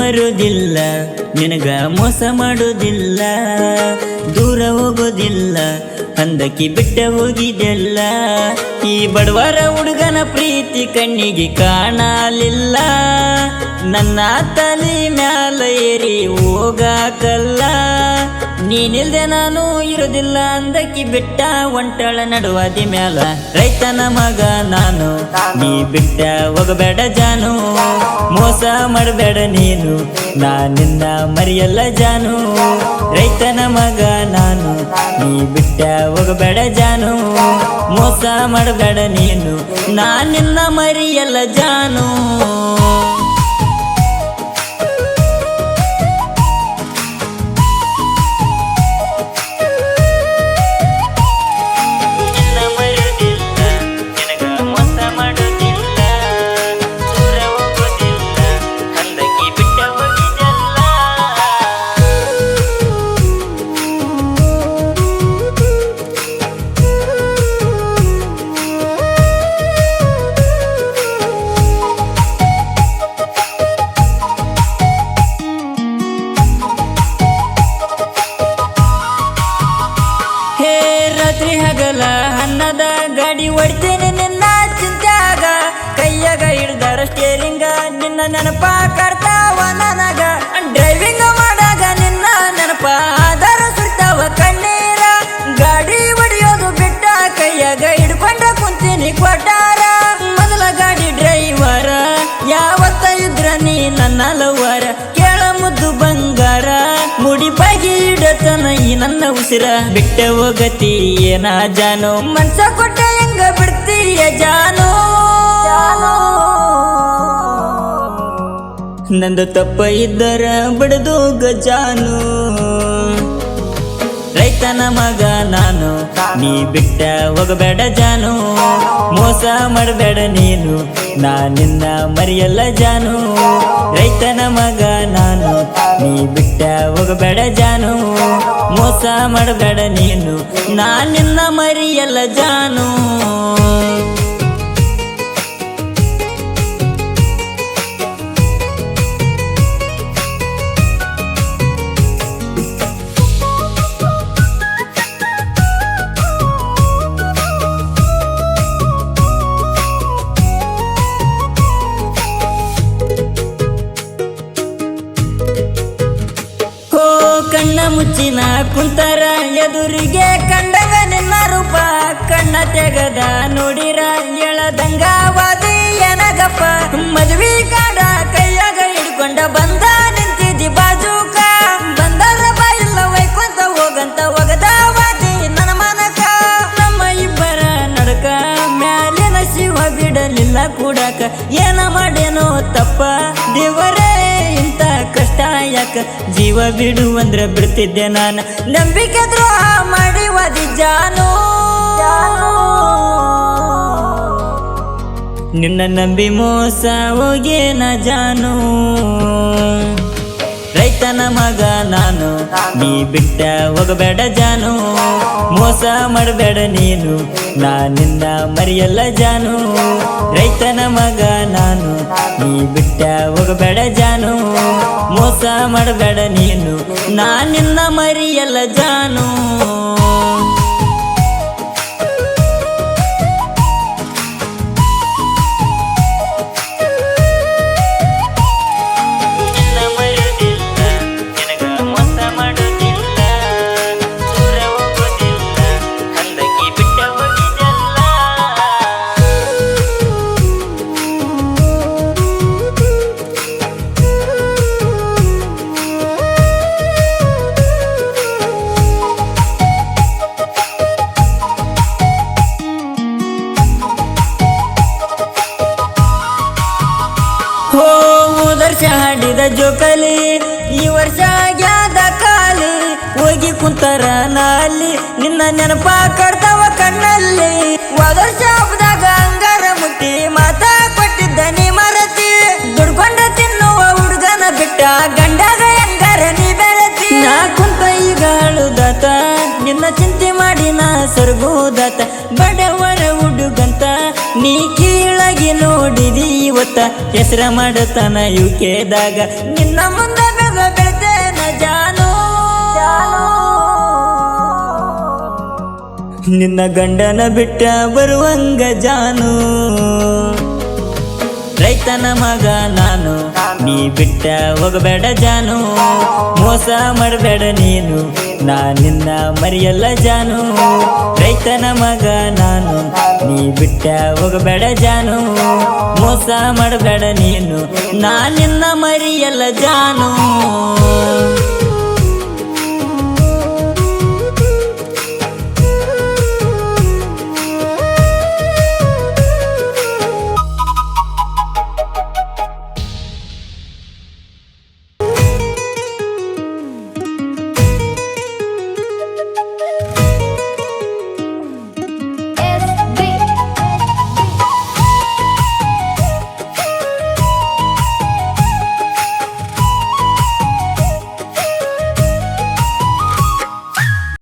ಮರುದಿಲ್ಲ ನಿನಗ ಮೋಸ ಮಾಡೋದಿಲ್ಲ ದೂರ ಹೋಗೋದಿಲ್ಲ ಅಂದಕ್ಕಿ ಬಿಟ್ಟ ಹೋಗಿದೆಲ್ಲ ಈ ಬಡವರ ಹುಡುಗನ ಪ್ರೀತಿ ಕಣ್ಣಿಗೆ ಕಾಣಲಿಲ್ಲ ನನ್ನ ತಲೆ ಮ್ಯಾಲ ಏರಿ ಹೋಗಾಕಲ್ಲ ನೀನಿಲ್ದೆ ನಾನು ಇರುದಿಲ್ಲ ಅಂದಕ್ಕಿ ಬಿಟ್ಟ ಒಂಟಳ ನಡುವಾದಿ ಮ್ಯಾಲ ರೈತನ ಮಗ ನಾನು ನೀ ಬಿಟ್ಟ ಹೋಗಬೇಡ ಜಾನು ಮೋಸ ಮಾಡಬೇಡ ನೀನು ನಾ ನಿನ್ನ ಮರಿಯಲ್ಲ ಜಾನು ರೈತನ ಮಗ ನಾನು ನೀ ಬಿಟ್ಟ ಹೋಗಬೇಡ ಜಾನು ಮೋಸ ಮಾಡಬೇಡ ನೀನು ನಾ ನಿನ್ನ ಮರಿಯಲ್ಲ ಜಾನು ರಾತ್ರಿ ಹಗಲ ಅನ್ನದ ಗಾಡಿ ಹೊಡ್ತೇನೆ ನಿನ್ನ ಚಿಂತ್ಯಾಗ ಕೈಯಾಗ ಹಿಡ್ದಾರ ಸ್ಟೇರಿಂಗ ನಿನ್ನ ನೆನಪ ಕರ್ತಾವ ನನಗ ಡ್ರೈವಿಂಗ್ ಮಾಡಾಗ ನಿನ್ನ ನೆನಪ ಆಧಾರ ಸುರ್ತಾವ ಕಣ್ಣೀರ ಗಾಡಿ ಹೊಡಿಯೋದು ಬಿಟ್ಟ ಕೈಯಾಗ ಹಿಡ್ಕೊಂಡ ಕುಂತೀನಿ ಕೊಟ್ಟಾರ ಮೊದಲ ಗಾಡಿ ಡ್ರೈವರ ಯಾವತ್ತ ಇದ್ರ ನೀ ನನ್ನ ಲವರ ಕೇಳ ಮುದ್ದು ಬಂಗಾರ ಮುಡಿ ಬಾಗಿ ಇಡತನ ಈ ನನ್ನ ಉಸಿರ ಬಿಟ್ಟ ಹೋಗತಿ ಏನ ಜಾನು ಮನ್ಸ ಕೊಟ್ಟ ಹೆಂಗ ಬಿಡ್ತೀಯ ಜಾನು ನಂದು ತಪ್ಪ ಇದ್ದರ ಬಿಡದು ಗಜಾನು ರೈತನ ಮಗ ನಾನು ನೀ ಬಿಟ್ಟ ಹೋಗಬೇಡ ಜಾನು ಮೋಸ ಮಾಡಬೇಡ ನೀನು ನಾ ನಿನ್ನ ಮರಿಯಲ್ಲ ಜಾನು ರೈತನ ಮಗ ನಾನು ನೀ ಬಿಟ್ಟ ಹೋಗಬೇಡ ಜಾನು ಮೋಸ ಮಾಡಬೇಡ ನೀನು ನಾ ನಿನ್ನ ಮರಿಯಲ್ಲ ಜಾನು ಕಣ್ಣ ಮುಚ್ಚಿನ ಕುಂತರ ಎದುರಿಗೆ ಕಂಡಗ ನಿನ್ನ ರೂಪ ಕಣ್ಣ ತೆಗದ ನೋಡಿರ ಎಳದಂಗವಾದಿ ಏನಗಪ್ಪ ಮದ್ವಿ ಕಾಡ ಕೈಯಾಗ ಹಿಡ್ಕೊಂಡ ಬಂದ ನಿಂತಿದ್ದಿ ಬಾಜೂಕ ಬಂದರ ಬಾಯಿಲ್ಲ ವೈಕೊಂತ ಹೋಗಂತ ಒಗದವಾದಿ ನನ್ನ ಮನಕ ನಮ್ಮ ಇಬ್ಬರ ನಡಕ ಮ್ಯಾಲಿನ ಶಿವ ಬಿಡಲಿಲ್ಲ ಕೂಡಕ ಏನ ಮಾಡೇನೋ ತಪ್ಪ ದೇವರೇ ಇಂತ ಕಷ್ಟ ಯಾಕ ಜೀವ ಬಿಡು ಅಂದ್ರ ಬಿಡ್ತಿದ್ದೆ ನಾನು ನಂಬಿಕೆ ದ್ರೋಹ ಮಾಡಿ ವಾದಿ ಜಾನು ನಿನ್ನ ನಂಬಿ ಮೋಸ ಹೋಗೇನ ಜಾನು ರೈತನ ಮಗ ನಾನು ನೀ ಬಿಟ್ಟ ಹೋಗಬೇಡ ಜಾನು ಮೋಸ ಮಾಡಬೇಡ ನೀನು ನಾ ನಿನ್ನ ಮರಿಯಲ್ಲ ಜಾನು ರೈತನ ಮಗ ನಾನು ನೀ ಬಿಟ್ಟ ಹೋಗಬೇಡ ಜಾನು ಮೋಸ ಮಾಡಬೇಡ ನೀನು ನಾ ನಿನ್ನ ಮರಿಯಲ್ಲ ಜಾನು ವರ್ಷ ಹಾಡಿದ ಜೋಕಲಿ ಈ ವರ್ಷ ಆಗ್ಯಾದ ಕಾಲಿ ಹೋಗಿ ಕುಂತರ ನಾಲಿ ನಿನ್ನ ನೆನಪ ಕಡ್ತಾವ ಕಣ್ಣಲ್ಲಿ ವರ್ಷ ಹಬ್ಬದಾಗ ಅಂಗಾರ ಮುಟ್ಟಿ ಮಾತಾ ಕೊಟ್ಟಿದ್ದ ನೀ ಮರತಿ ದುಡ್ಕೊಂಡ ತಿನ್ನುವ ಹುಡುಗನ ಬಿಟ್ಟ ಗಂಡಾಗ ಹೆಂಗಾರ ನೀ ಬೆಳತಿ ನಾ ಕುಂತ ಈಗ ಅಳುದಾತ ನಿನ್ನ ಚಿಂತೆ ಮಾಡಿ ನಾ ಸರ್ಗೋದಾತ ಬಡವರ ಹುಡುಗಂತ ನೀ ಕೀಳಾಗಿ ಹುಡುಗಿ ನೋಡಿದಿ ಇವತ್ತ ಹೆಸರ ಮಾಡತನ ಯುಕೆದಾಗ ನಿನ್ನ ಮುಂದ ಬೆಳೆತೇನ ಜಾನು ನಿನ್ನ ಗಂಡನ ಬಿಟ್ಟ ಬರುವಂಗ ಜಾನು ರೈತನ ಮಗ ನಾನು ನೀ ಬಿಟ್ಟ ಹೋಗಬೇಡ ಜಾನು ಮೋಸ ಮಾಡಬೇಡ ನೀನು ನಾ ನಿನ್ನ ಮರಿಯಲ್ಲ ಜಾನು ರೈತನ ಮಗ ನಾನು ನೀ ಬಿಟ್ಟ ಹೋಗಬೇಡ ಜಾನು ಮೋಸ ಮಾಡಬೇಡ ನೀನು ನಾ ನಿನ್ನ ಮರಿಯಲ್ಲ ಜಾನು